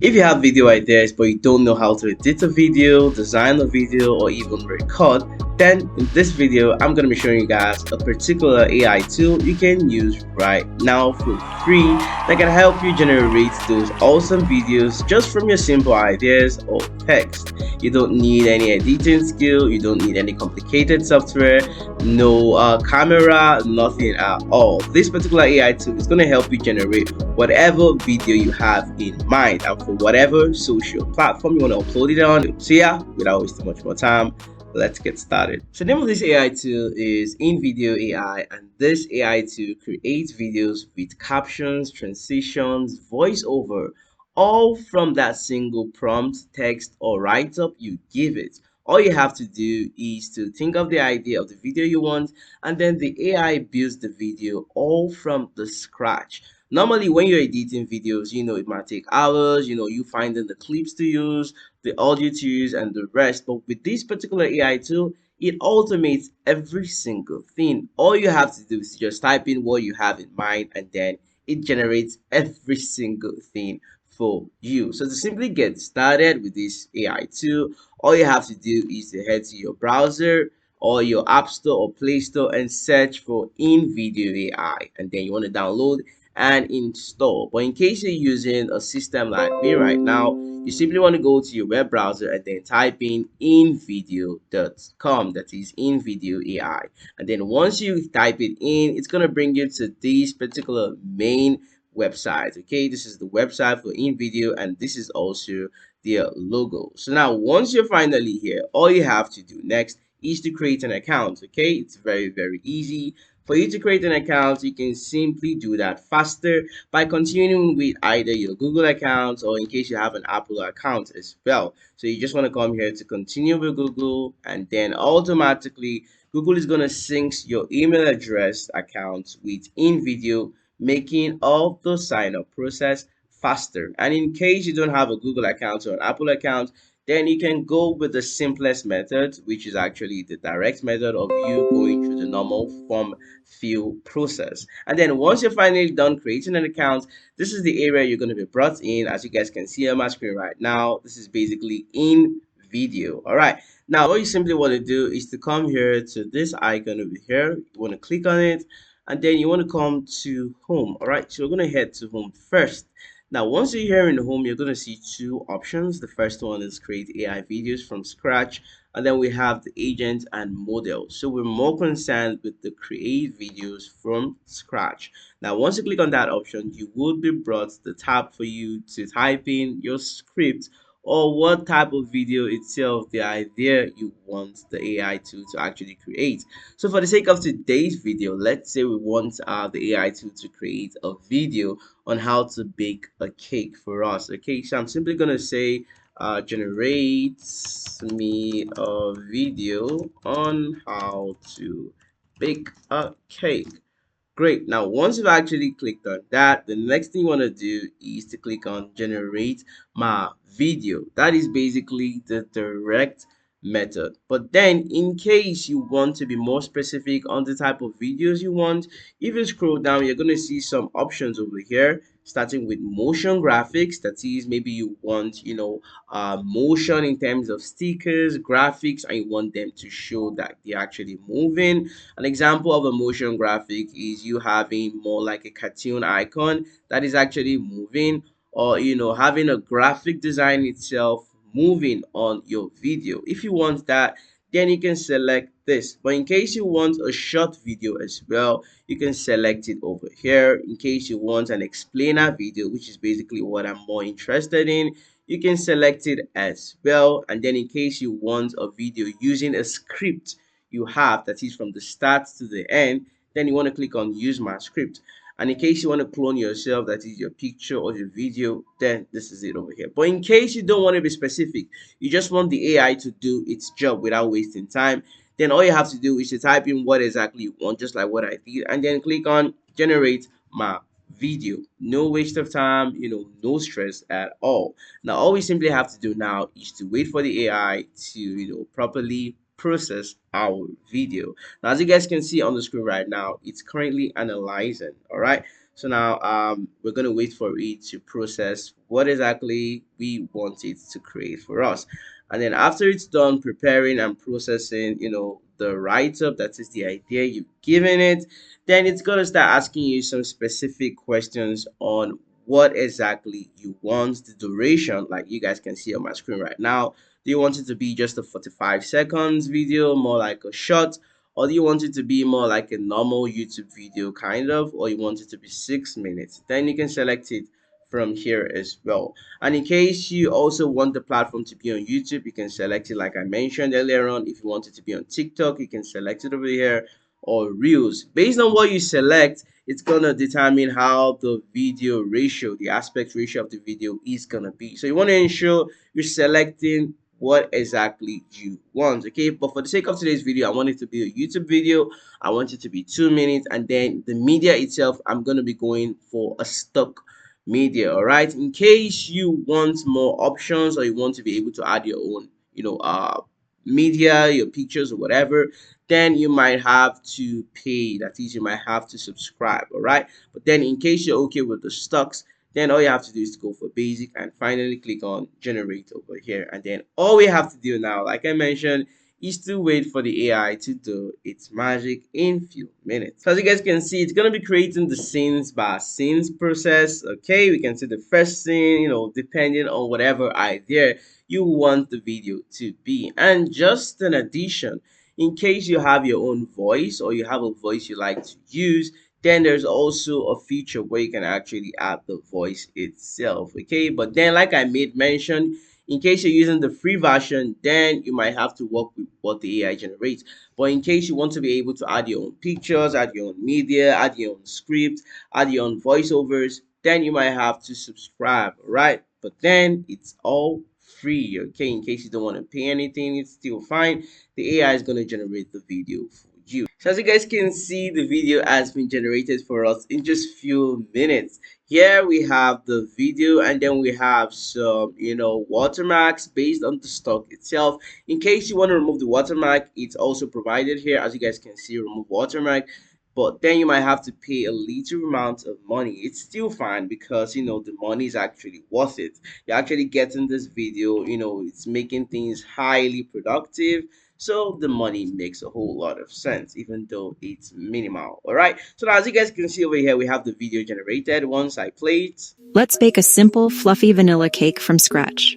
If you have video ideas but you don't know how to edit a video, design a video, or even record, then in this video I'm going to be showing you guys a particular AI tool you can use right now for free that can help you generate those awesome videos just from your simple ideas or text. You don't need any editing skill, you don't need any complicated software, no camera, nothing at all. This particular AI tool is going to help you generate whatever video you have in mind and for whatever social platform you want to upload it on. So yeah, without wasting much more time, let's get started. So the name of this AI tool is InVideo AI, and this AI tool creates videos with captions, transitions, voiceover, all from that single prompt, text, or write-up you give it. All you have to do is to think of the idea of the video you want, and then the AI builds the video all from the scratch. Normally, when you're editing videos, it might take hours, you finding the clips to use, the audio to use, and the rest. But with this particular AI tool, it automates every single thing. All you have to do is just type in what you have in mind, and then it generates every single thing for you. So to simply get started with this AI tool, all you have to do is to head to your browser or your app store or play store and search for InVideo AI, and then you want to download and install. But in case you're using a system like me right now, you simply want to go to your web browser and then type in invideo.com, that is InVideo AI. And then once you type it in, it's going to bring you to this particular main website. Okay, this is the website for InVideo, and this is also their logo. So now once you're finally here, all you have to do next is to create an account. Okay, it's very easy. For you to create an account, you can simply do that faster by continuing with either your Google account or in case you have an Apple account as well. So you just want to come here to continue with Google, and then automatically Google is going to sync your email address account with InVideo, making all the sign up process faster. And in case you don't have a Google account or an Apple account, then you can go with the simplest method, which is actually the direct method of you going through the normal form fill process. And then once you're finally done creating an account, this is the area you're going to be brought in. As you guys can see on my screen right now, this is basically in video. All right, now what you simply want to do is to come here to this icon over here. You want to click on it, and then you want to come to home. All right, so we're going to head to home first. Now, once you're here in home, you're going to see two options. The first one is create AI videos from scratch, and then we have the agent and model. So we're more concerned with the create videos from scratch. Now, once you click on that option, you will be brought to the tab for you to type in your script or what type of video itself, the idea you want the AI to actually create. So for the sake of today's video, let's say we want the AI to create a video on how to bake a cake for us. Okay, so I'm simply gonna say generate me a video on how to bake a cake. Great. Now, once you've actually clicked on that, the next thing you want to do is to click on generate my video. That is basically the direct method. But then, in case you want to be more specific on the type of videos you want, if you scroll down, you're going to see some options over here, starting with motion graphics. That is, maybe you want, motion in terms of stickers, graphics, and you want them to show that they're actually moving. An example of a motion graphic is you having more like a cartoon icon that is actually moving, or having a graphic design itself moving on your video. If you want that, then you can select this. But in case you want a short video as well, you can select it over here. In case you want an explainer video, which is basically what I'm more interested in, you can select it as well. And then in case you want a video using a script you have that is from the start to the end, then you want to click on use my script. And in case you want to clone yourself, that is your picture or your video, then this is it over here. But in case you don't want to be specific, you just want the AI to do its job without wasting time, then all you have to do is to type in what exactly you want, just like what I did, and then click on generate my video. No waste of time, no stress at all. Now all we simply have to do now is to wait for the AI to properly process our video. Now as you guys can see on the screen right now, it's currently analyzing. All right, So now we're going to wait for it to process what exactly we want it to create for us. And then after it's done preparing and processing, the write-up, that is the idea you've given it, then it's going to start asking you some specific questions on what exactly you want, the duration, like you guys can see on my screen right now. Do you want it to be just a 45 seconds video, more like a short, or do you want it to be more like a normal YouTube video kind of, or you want it to be 6 minutes? Then you can select it from here as well. And in case you also want the platform to be on YouTube, you can select it like I mentioned earlier on. If you want it to be on TikTok, you can select it over here, or Reels. Based on what you select, it's gonna determine how the video ratio, the aspect ratio of the video is gonna be. So you want to ensure you're selecting what exactly you want. Okay, but for the sake of today's video, I want it to be a YouTube video. I want it to be 2 minutes, and then the media itself, I'm gonna be going for a stock media. All right, in case you want more options or you want to be able to add your own media, your pictures or whatever, then you might have to pay. That is, you might have to subscribe. All right, but then in case you're okay with the stocks, then all you have to do is to go for basic and finally click on generate over here. And then all we have to do now, like I mentioned, is to wait for the AI to do its magic in few minutes. So as you guys can see, it's going to be creating the scenes by scenes process. Okay, we can see the first scene, depending on whatever idea you want the video to be. And just an addition, in case you have your own voice or you have a voice you like to use, then there's also a feature where you can actually add the voice itself. Okay, but then like I made mention, in case you're using the free version, then you might have to work with what the AI generates. But in case you want to be able to add your own pictures, add your own media, add your own script, add your own voiceovers, then you might have to subscribe, right? But then it's all free. Okay, in case you don't want to pay anything, it's still fine. The AI is going to generate the video for you. So as you guys can see, the video has been generated for us in just few minutes. Here we have the video, and then we have some watermarks based on the stock itself. In case you want to remove the watermark, it's also provided here. As you guys can see, remove watermark, but then you might have to pay a little amount of money. It's still fine because the money is actually worth it. You're actually getting this video, it's making things highly productive, so the money makes a whole lot of sense, even though it's minimal. All right, so now as you guys can see over here, we have the video generated. Once I play it, let's bake a simple, fluffy vanilla cake from scratch.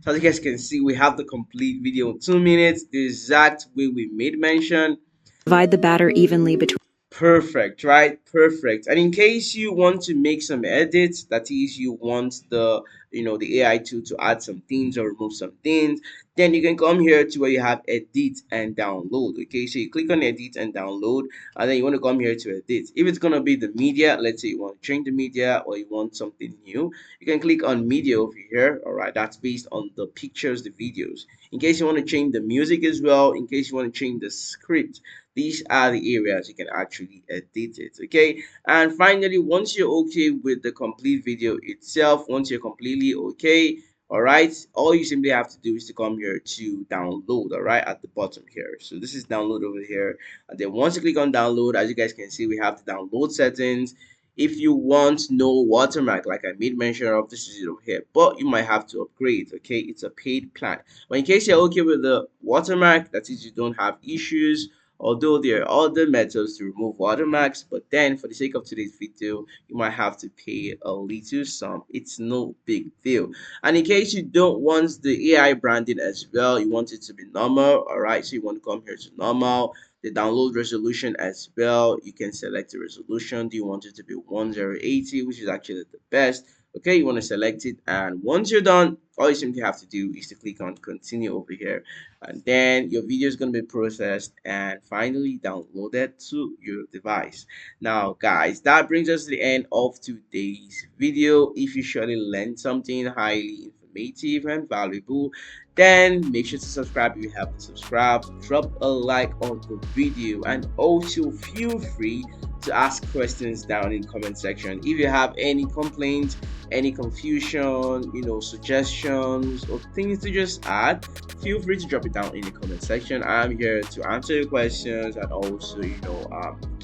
so as you guys can see, we have the complete video in 2 minutes, the exact way we made mention. Divide the batter evenly between. Perfect, right? Perfect. And in case you want to make some edits, that is, you want the AI tool to add some things or remove some things, then you can come here to where you have edit and download. Okay, so you click on edit and download, and then you want to come here to edit. If it's gonna be the media, let's say you want to change the media or you want something new, you can click on media over here. All right, that's based on the pictures, the videos. In case you want to change the music as well, in case you want to change the script, these are the areas you can actually edit it. Okay, and finally, once you're okay with the complete video itself, once you're completely okay, all right, all you simply have to do is to come here to download. All right, at the bottom here, so this is download over here, and then once you click on download, as you guys can see, we have the download settings. If you want no watermark, like I made mention of, this is it over here, but you might have to upgrade. Okay, it's a paid plan. But in case you're okay with the watermark, that is, you don't have issues, although there are other methods to remove watermarks, but then for the sake of today's video, you might have to pay a little sum. It's no big deal. And in case you don't want the AI branding as well, you want it to be normal. All right, so you want to come here to normal. The download resolution as well, you can select the resolution. Do you want it to be 1080, which is actually the best? Okay, you want to select it, and once you're done, all you simply have to do is to click on continue over here, and then your video is going to be processed and finally downloaded to your device. Now guys, that brings us to the end of today's video. If you surely learned something highly informative and valuable, then make sure to subscribe if you haven't subscribed. Drop a like on the video, and also feel free to ask questions down in comment section. If you have any complaints, any confusion, suggestions or things to just add, feel free to drop it down in the comment section. I'm here to answer your questions and also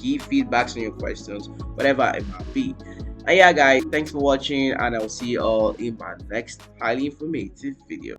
give feedbacks on your questions, whatever it might be. And yeah, guys, thanks for watching, and I'll see you all in my next highly informative video.